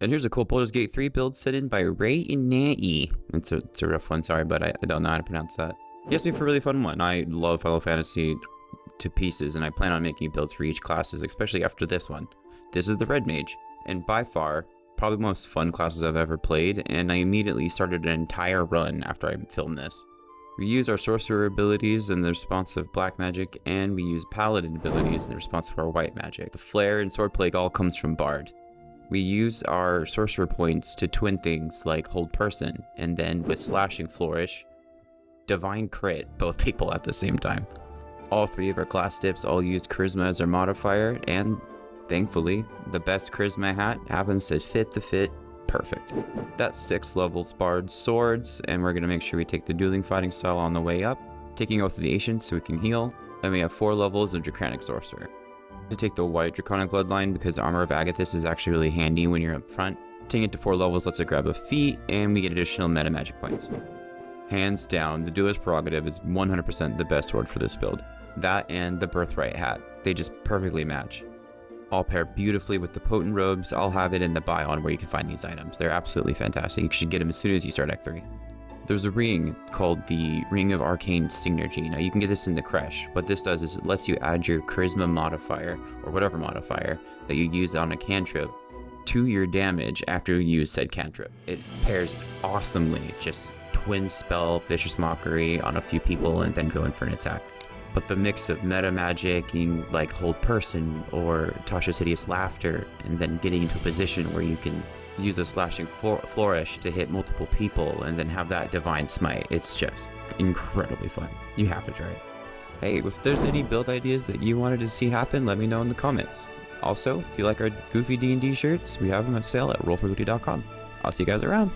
And here's a cool Baldur's Gate 3 build set in by Ray and Natty. It's a rough one, sorry, but I don't know how to pronounce that. He asked me for a really fun one. I love Final Fantasy to pieces, and I plan on making builds for each classes, especially after this one. This is the Red Mage, and by far, probably the most fun classes I've ever played, and I immediately started an entire run after I filmed this. We use our sorcerer abilities in the response of black magic, and we use paladin abilities in response to our white magic. The flare and sword plague all comes from Bard. We use our sorcerer points to twin things like hold person, and then with slashing flourish, divine crit both people at the same time. All three of our class tips all use charisma as our modifier, and thankfully, the best charisma hat happens to fit the fit perfect. That's 6 levels Bard swords, and we're going to make sure we take the dueling fighting style on the way up, taking Oath of the Ancients so we can heal, and we have 4 levels of Draconic Sorcerer. To take the White Draconic bloodline, because Armor of Agathis is actually really handy when you're up front. Taking it to 4 levels lets it grab a feat, and we get additional meta magic points. Hands down, the Duellist Prerogative is 100% the best sword for this build. That and the Birthright hat, they just perfectly match. All pair beautifully with the potent robes. I'll have it in the bio on where you can find these items. They're absolutely fantastic. You should get them as soon as you start Act 3. There's a ring called the Ring of Arcane Synergy. Now you can get this in the Creche. What this does is it lets you add your charisma modifier, or whatever modifier, that you use on a cantrip to your damage after you use said cantrip. It pairs awesomely, just twin spell, vicious mockery on a few people and then go in for an attack. But the mix of meta magic and like hold person or Tasha's hideous laughter, and then getting into a position where you can use a slashing flourish to hit multiple people and then have that divine smite. It's just incredibly fun. You have to try it. Hey, if there's any build ideas that you wanted to see happen, let me know in the comments. Also, if you like our goofy D&D shirts, we have them on sale at rollforbooty.com. I'll see you guys around.